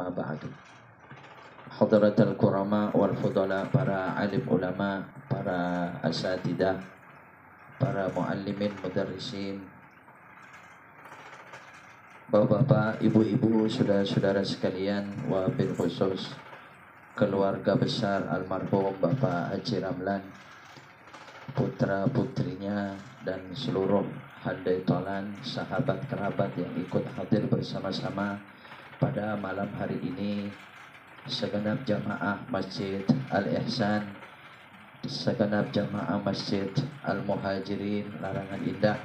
amma ba'du. Hadratul kurama wal fudala, para alim ulama, para asatidah, para muallimin mudarrisin, bapak-bapak, ibu-ibu, saudara-saudara sekalian, wabil khusus keluarga besar almarhum Bapak Haji Ramlan, putra-putrinya dan seluruh handai tolan, sahabat kerabat yang ikut hadir bersama-sama pada malam hari ini, segenap jamaah Masjid Al-Ihsan, segenap jamaah Masjid Al-Muhajirin Larangan Indah,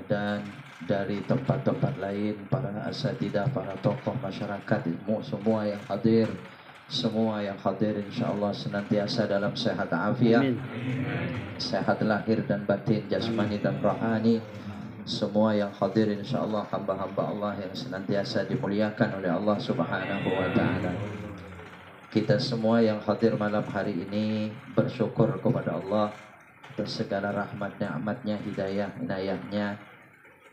dan dari tempat-tempat lain, para asatidah, para tokoh masyarakat, ilmu, semua yang hadir, insyaallah senantiasa dalam sehat afiat, sehat lahir dan batin, jasmani dan rohani. Semua yang hadir insyaallah hamba-hamba Allah yang senantiasa dimuliakan oleh Allah Subhanahu wa taala. Kita semua yang hadir malam hari ini bersyukur kepada Allah atas segala rahmat, nikmatnya, hidayah, inayahnya,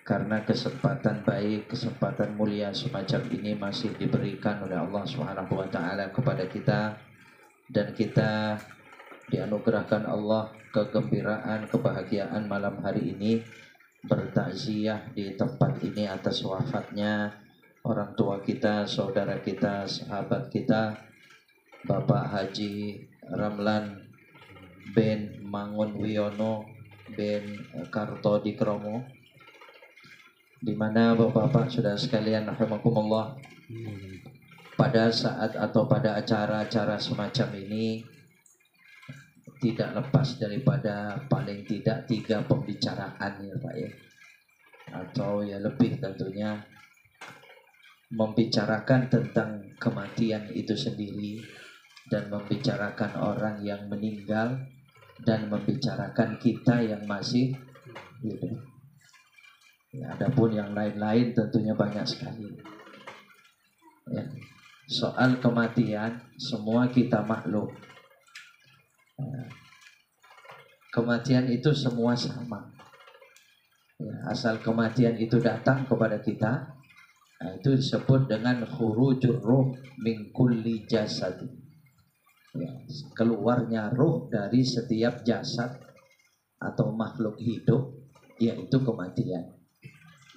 karena kesempatan baik, kesempatan mulia semacam ini masih diberikan oleh Allah Subhanahu wa taala kepada kita, dan kita dianugerahkan Allah kegembiraan, kebahagiaan malam hari ini bertakziah di tempat ini atas wafatnya orang tua kita, saudara kita, sahabat kita, Bapak Haji Ramlan bin Mangun Wiono bin Kartodikromo, di mana bapak-bapak saudara sekalian rahimakumullah, pada saat atau pada acara-acara semacam ini tidak lepas daripada paling tidak 3 pembicaraan ya Pak ya, atau ya lebih tentunya, membicarakan tentang kematian itu sendiri, dan membicarakan orang yang meninggal, dan membicarakan kita yang masih hidup. Ya, adapun yang lain-lain tentunya banyak sekali. Ya. Soal kematian semua kita maklum. Kematian itu semua sama. Ya, asal kematian itu datang kepada kita, nah, itu disebut dengan khurujur ruh min kulli jasad. Ya, keluarnya ruh dari setiap jasad atau makhluk hidup, yaitu kematian.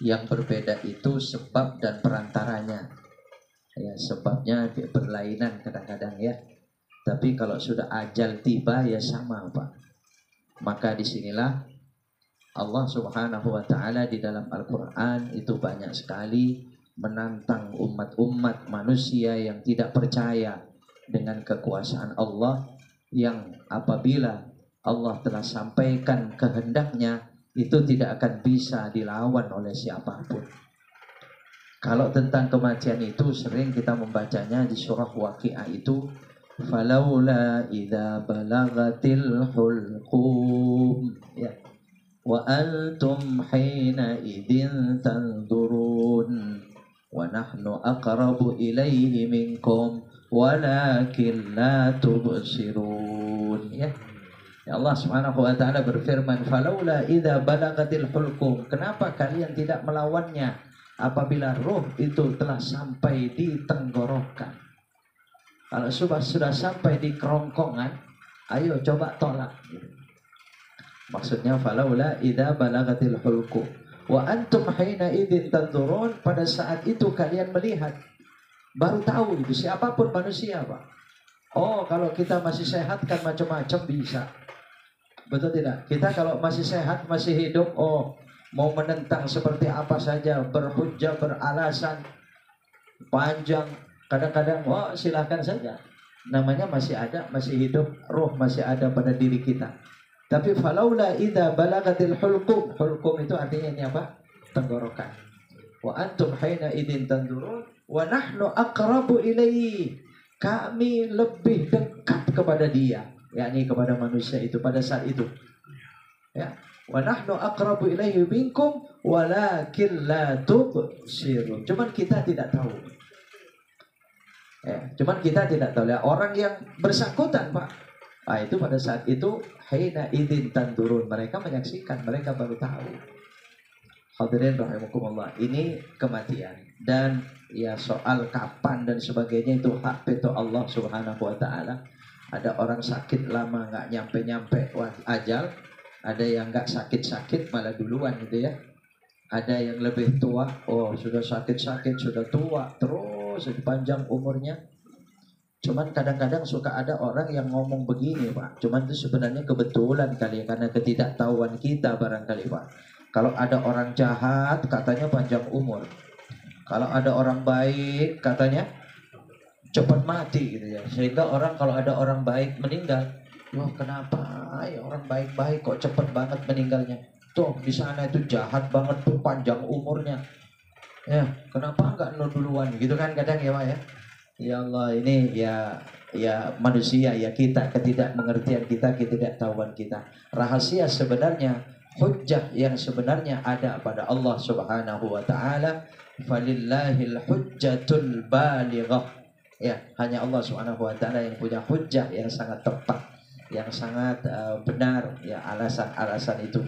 Yang berbeda itu sebab dan perantaranya. Ya, sebabnya berlainan kadang-kadang ya. Tapi kalau sudah ajal tiba ya sama Pak. Maka disinilah Allah Subhanahu wa ta'ala di dalam Al-Quran itu banyak sekali menantang umat-umat manusia yang tidak percaya dengan kekuasaan Allah, yang apabila Allah telah sampaikan kehendaknya itu tidak akan bisa dilawan oleh siapapun. Kalau tentang kematian itu sering kita membacanya di surah Waqi'ah itu, falaula idza balagatil hulqum, ya, wa antum hina idzin tanzurun wa nahnu aqrabu ilaihi minkum walakin la tubsirun. Ya, Allah Subhanahu wa taala berfirman, falaula idza balagatil hulqum, kenapa kalian tidak melawannya apabila roh itu telah sampai di tenggorokan. Kalau sudah sampai di kerongkongan, ayo coba tolak. Maksudnya falaula idza balagatil hulqum wa antum hina idzin tanzurun, pada saat itu kalian melihat, baru tahu itu siapapun manusia Pak. Oh, kalau kita masih sehat kan macam-macam bisa. Betul tidak? Kita kalau masih sehat, masih hidup, oh mau menentang seperti apa saja, berhujjah, beralasan panjang, kadang-kadang oh silahkan saja. Namanya masih ada, masih hidup, roh masih ada pada diri kita. Tapi falaula idza balagatil hulqum, hulqum itu artinya ini apa? Tenggorokan. Wa antum haina idzin tanzurun wa nahnu aqrabu ilaihi, kami lebih dekat kepada dia, yakni kepada manusia itu pada saat itu. Ya. Wa nahnu aqrabu ilaihi minkum walakin la tubsirun. Cuman kita tidak tahu. Ya, cuman kita tidak tahu. Ya, orang yang bersangkutan Pak, nah, itu pada saat itu haina idzin tanzurun, mereka menyaksikan, mereka baru tahu. Hadirin rahimakumullah, ini kematian dan ya soal kapan dan sebagainya itu hak veto Allah Subhanahu wa taala. Ada orang sakit lama nggak nyampe-nyampe ajal, ada yang nggak sakit-sakit malah duluan gitu ya. Ada yang lebih tua, oh sudah sakit-sakit, sudah tua terus panjang umurnya. Cuman kadang-kadang suka ada orang yang ngomong begini Pak, cuman itu sebenarnya kebetulan kali ya, karena ketidaktahuan kita barangkali Pak. Kalau ada orang jahat katanya panjang umur, kalau ada orang baik katanya cepat mati gitu ya. Sehingga orang kalau ada orang baik meninggal, wah kenapa ya orang baik-baik kok cepat banget meninggalnya. Tuh di sana itu jahat banget tuh panjang umurnya. Ya, kenapa enggak no duluan gitu kan kadang ya Pak ya. Ya Allah, ini ya manusia ya, kita ketidakmengertian kita, ketidaktahuan kita. Rahasia sebenarnya, hujjah yang sebenarnya ada pada Allah Subhanahu wa taala. Falillahil hujjatul balighah. Ya, hanya Allah Subhanahu wa taala yang punya hujjah yang sangat tepat, yang sangat benar ya alasan-alasan itu.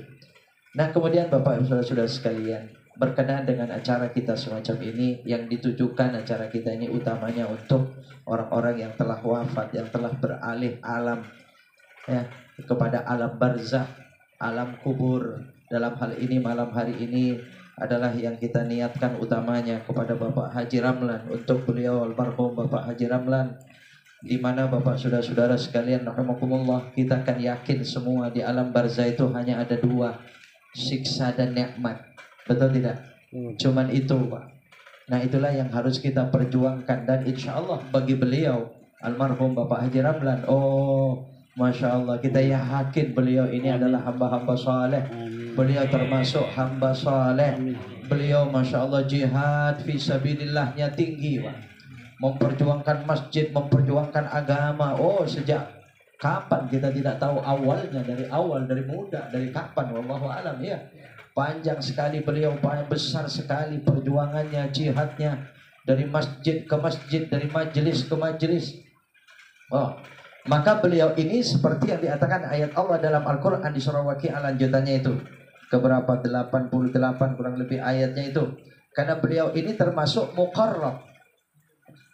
Nah, kemudian Bapak Ibu Saudara-saudara sekalian, berkenaan dengan acara kita semacam ini, yang ditujukan acara kita ini utamanya untuk orang-orang yang telah wafat, yang telah beralih alam ya, kepada alam barzakh, alam kubur. Dalam hal ini malam hari ini adalah yang kita niatkan utamanya kepada Bapak Haji Ramlan, untuk beliau almarhum Bapak Haji Ramlan, di mana Bapak saudara-saudara sekalian rahimakumullah, kita akan yakin semua di alam barzakh itu hanya ada dua, siksa dan nikmat. Betul tidak? Cuman itu Pak. Nah itulah yang harus kita perjuangkan. Dan insya Allah bagi beliau almarhum Bapak Haji Ramlan, oh Masya Allah, kita yakin beliau ini adalah hamba-hamba saleh. Beliau termasuk hamba saleh. Beliau Masya Allah jihad fisabilillahnya tinggi Pak. Memperjuangkan masjid, memperjuangkan agama. Oh sejak kapan kita tidak tahu awalnya, dari muda, dari kapan, wallahu alam ya. Panjang sekali beliau, besar sekali perjuangannya, jihadnya, dari masjid ke masjid, dari majelis ke majelis. Oh, maka beliau ini seperti yang dikatakan ayat Allah dalam Al-Quran di surah Waqiah lanjutannya itu, keberapa 88 kurang lebih ayatnya itu. Karena beliau ini termasuk muqarrab.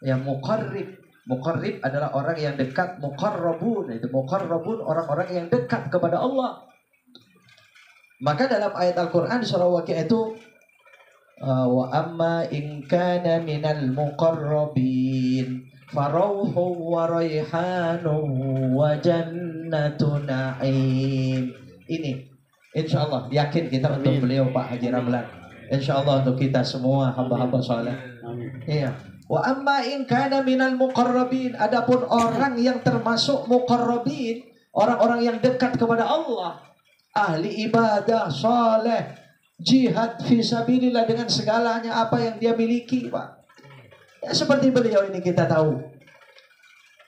Ya, muqarrib. Muqarrib adalah orang yang dekat, muqarrabun itu muqarrabun, orang-orang yang dekat kepada Allah. Maka dalam ayat Al-Quran di surah Waqiah itu, wa amma in kana minal muqarrabin farauhu wa raihanu wa jannatu na'im. Ini insya Allah yakin kita untuk beliau Pak Haji Ramlan, insya Allah untuk kita semua hamba-hamba saleh. Iya. Wa amma in kana minal muqarrabin, adapun orang yang termasuk muqarrabin, orang-orang yang dekat kepada Allah, ahli ibadah, saleh, jihad fisabilillah dengan segalanya apa yang dia miliki Pak. Ya, seperti beliau ini kita tahu,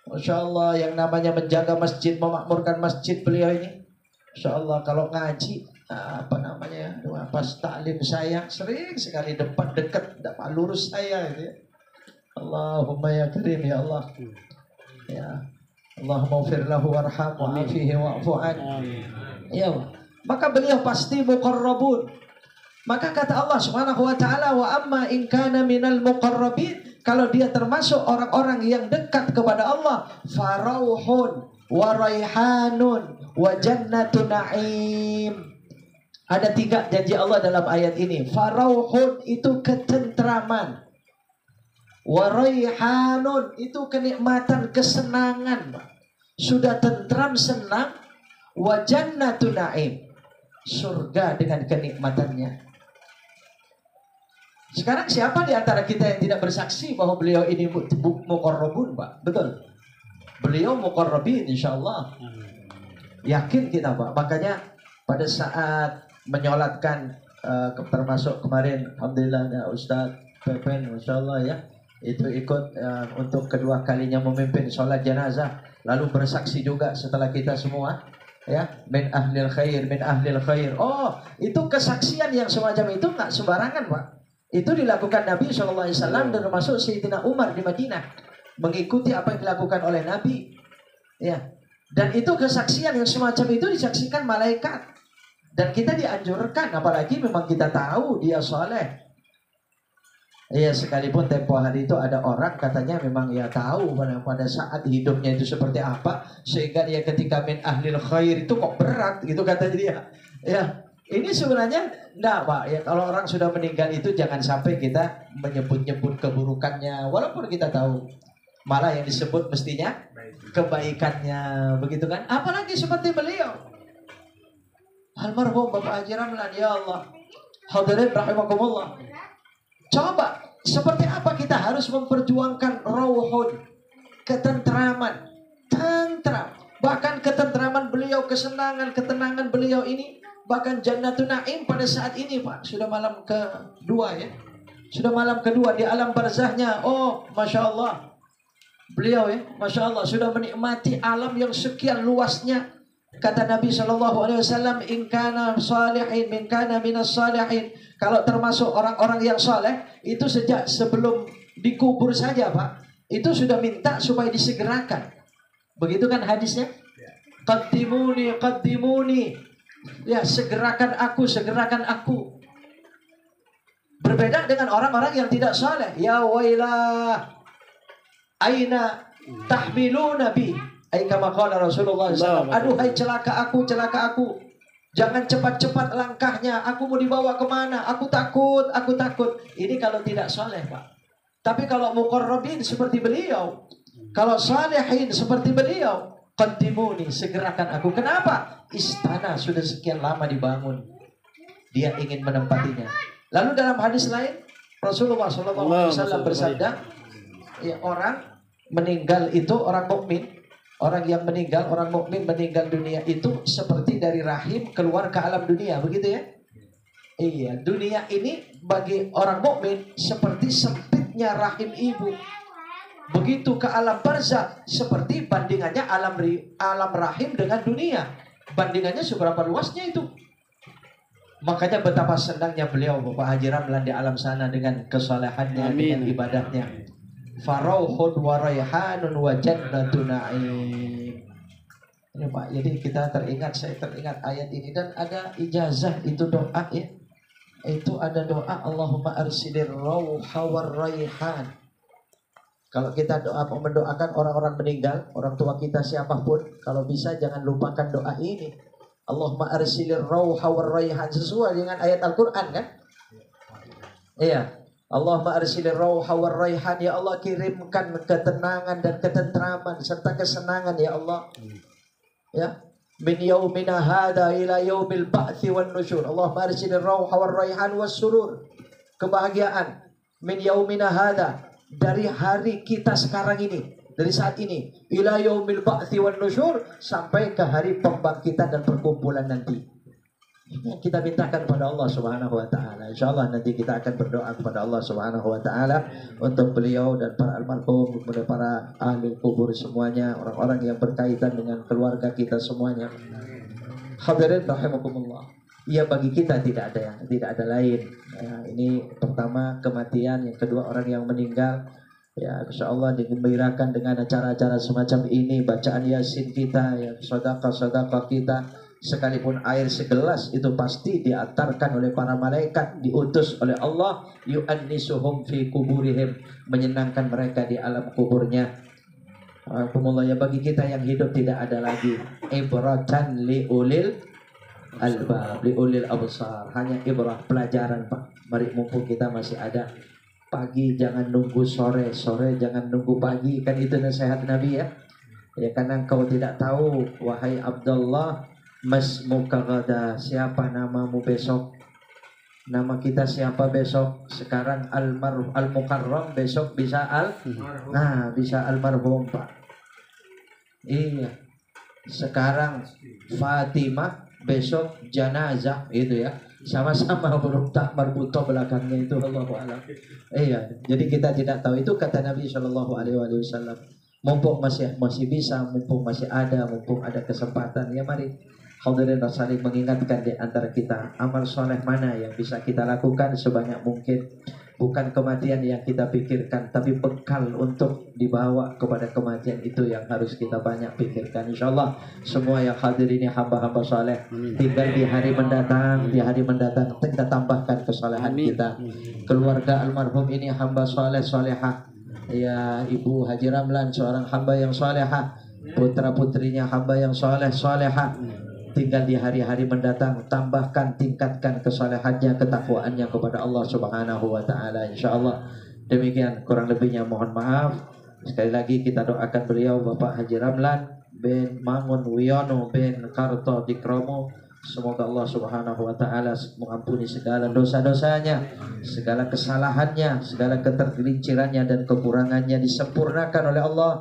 Masya Allah, yang namanya menjaga masjid, memakmurkan masjid beliau ini, Masya Allah kalau ngaji, apa namanya, pas taklim saya sering sekali depan dekat, dapat lurus saya gitu ya. Allahumma ya karim ya Allah ya, Allahumma ufir lahu warhamhu wa'afihi wa'fu'an. Ya, maka beliau pasti muqarrabun. Maka kata Allah Subhanahu wa taala, wa amma in kana minal muqarrabin, kalau dia termasuk orang-orang yang dekat kepada Allah, farauhun wa raihanun wa jannatu na'im. Ada 3 janji Allah dalam ayat ini. Farauhun itu ketentraman, wa raihanun itu kenikmatan, kesenangan, sudah tentram, senang. Wa jannatu na'im, surga dengan kenikmatannya. Sekarang siapa di antara kita yang tidak bersaksi bahwa beliau ini muqarrabun Pak? Betul. Beliau muqarrabin insyaallah. Yakin kita Pak. Makanya pada saat menyolatkan termasuk kemarin alhamdulillah ada Ustaz Pepen masyaallah ya, itu ikut untuk kedua kalinya memimpin sholat jenazah, lalu bersaksi juga setelah kita semua ya, min ahlil khair, min ahlil khair. Oh, itu kesaksian yang semacam itu nggak sembarangan Pak. Itu dilakukan Nabi SAW dan termasuk Sayyidina Umar di Madinah, mengikuti apa yang dilakukan oleh Nabi ya. Dan itu kesaksian yang semacam itu disaksikan malaikat. Dan kita dianjurkan, apalagi memang kita tahu dia soleh. Iya, sekalipun tempo hari itu ada orang katanya memang ya tahu pada saat hidupnya itu seperti apa, sehingga dia ketika min ahlil khair itu kok berat gitu kata dia. Ya, ini sebenarnya enggak Pak, ya kalau orang sudah meninggal itu jangan sampai kita menyebut-nyebut keburukannya, walaupun kita tahu malah yang disebut mestinya kebaikannya, begitu kan? Apalagi seperti beliau almarhum Bapak Haji Ramlan, ya Allah. Hadirin rahimakumullah. Coba, seperti apa kita harus memperjuangkan rauhun, ketentraman, tentram. Bahkan ketentraman beliau, kesenangan, ketenangan beliau ini, bahkan Jannatun Naim pada saat ini Pak, sudah malam kedua ya. Sudah malam kedua di alam barzahnya. Oh, Masya Allah. Beliau ya, Masya Allah, sudah menikmati alam yang sekian luasnya. Kata Nabi SAW, in kana salihin, min kana minas salihin. Kalau termasuk orang-orang yang saleh, itu sejak sebelum dikubur saja Pak, itu sudah minta supaya disegerakan. Begitu kan hadisnya? Qaddimuni, qaddimuni. Ya, segerakan aku, segerakan aku. Berbeda dengan orang-orang yang tidak saleh. Ya wailah, aina tahmiluna bi. Kama qala Rasulullah SAW. Aduhai celaka aku, celaka aku. Jangan cepat-cepat langkahnya. Aku mau dibawa kemana? Aku takut, aku takut. Ini kalau tidak saleh Pak. Tapi kalau muqarrabin seperti beliau, kalau salihin seperti beliau, qaddimuni, segerakan aku. Kenapa? Istana sudah sekian lama dibangun. Dia ingin menempatinya. Lalu dalam hadis lain, Rasulullah SAW bersabda, ya, orang meninggal itu orang mukmin. Orang yang meninggal, orang mukmin meninggal dunia itu seperti dari rahim keluar ke alam dunia, begitu ya? Iya, dunia ini bagi orang mukmin seperti sempitnya rahim ibu. Begitu ke alam barzakh seperti bandingannya alam rahim dengan dunia. Bandingannya seberapa luasnya itu? Makanya betapa senangnya beliau Bapak Haji Ramlan di alam sana dengan kesalehannya, dengan ibadahnya. Farauhun wa raihanun wa jannatun na'im. Ini Pak, jadi kita saya teringat ayat ini. Dan ada ijazah, itu doa ya. Itu ada doa, Allahumma arsilir rauha war raihan. Kalau kita mendoakan orang-orang meninggal, orang tua kita siapapun, kalau bisa jangan lupakan doa ini. Allahumma arsilir rauha war raihan, sesuai dengan ayat Al-Quran kan? Iya. Allahumma arsilir rauha war raihan, ya Allah kirimkan ketenangan dan ketentraman serta kesenangan ya Allah. Ya, min yaumina hada ila yaumil ba'thi wan nusyur. Allahumma arsilir rauha war raihan was surur. Kebahagiaan min yaumina hada, dari hari kita sekarang ini, dari saat ini, ila yaumil ba'thi wan nusyur, sampai ke hari pembangkitan dan perkumpulan nanti. Ini yang kita mintakan pada Allah Subhanahu wa taala. Insyaallah nanti kita akan berdoa kepada Allah Subhanahu wa taala untuk beliau dan para almarhum, kepada para ahli kubur semuanya, orang-orang yang berkaitan dengan keluarga kita semuanya. Hadirin rahimakumullah. Ya, bagi kita tidak ada lain. Ya, ini pertama kematian, yang kedua orang yang meninggal. Ya, insyaallah digembirakan dengan acara-acara semacam ini, bacaan Yasin kita, ya, sedekah-sedekah kita. Sekalipun air segelas itu pasti diantarkan oleh para malaikat, diutus oleh Allah, yu'annisuhum fi kuburihim, menyenangkan mereka di alam kuburnya. Alhamdulillah, ya, bagi kita yang hidup tidak ada lagi ibratan li ulil albab, li ulil absar, hanya ibrah, pelajaran Pak. Mari mumpung kita masih ada, pagi jangan nunggu sore, sore jangan nunggu pagi, kan itu nasihat Nabi ya. Ya, karena engkau tidak tahu wahai Abdullah, masmuka gada, siapa namamu besok. Nama kita siapa besok? Sekarang al-mukarram, besok bisa bisa almarhum Pak. Iya. Sekarang Fatimah, besok jenazah, itu ya. Sama-sama huruf tak marbuto belakangnya itu, Allahu a'lam. Iya, jadi kita tidak tahu. Itu kata Nabi SAW. Mumpung masih bisa, mumpung masih ada, mumpung ada kesempatan, ya mari hadirin saling mengingatkan di antara kita amal soleh mana yang bisa kita lakukan sebanyak mungkin. Bukan kematian yang kita pikirkan, tapi bekal untuk dibawa kepada kematian itu yang harus kita banyak pikirkan. InsyaAllah semua yang hadir ini hamba-hamba saleh. Tinggal di hari mendatang, kita tambahkan kesalehan kita. Keluarga almarhum ini hamba saleh salehah. Ya, Ibu Haji Ramlan seorang hamba yang salehah. Putra putrinya hamba yang saleh salehah. Tinggal di hari-hari mendatang tambahkan, tingkatkan kesalehannya, ketakwaannya kepada Allah Subhanahu wa taala insyaallah. Demikian kurang lebihnya mohon maaf. Sekali lagi kita doakan beliau Bapak Haji Ramlan bin Mangun Wiono bin Karto Dikromo. Semoga Allah Subhanahu wa taala mengampuni segala dosa-dosanya, segala kesalahannya, segala ketergelincirannya dan kekurangannya disempurnakan oleh Allah.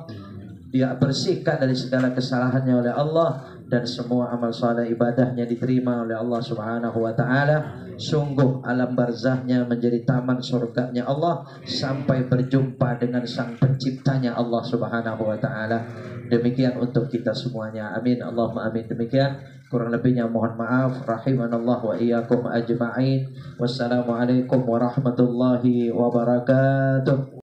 Dia bersihkan dari segala kesalahannya oleh Allah, dan semua amal saleh ibadahnya diterima oleh Allah Subhanahu wa taala. Sungguh alam barzahnya menjadi taman surganya Allah sampai berjumpa dengan sang penciptanya Allah Subhanahu wa taala. Demikian untuk kita semuanya. Amin Allahumma amin. Demikian kurang lebihnya mohon maaf. Rahimanallah wa iyyakum ajma'in. Wassalamualaikum warahmatullahi wabarakatuh.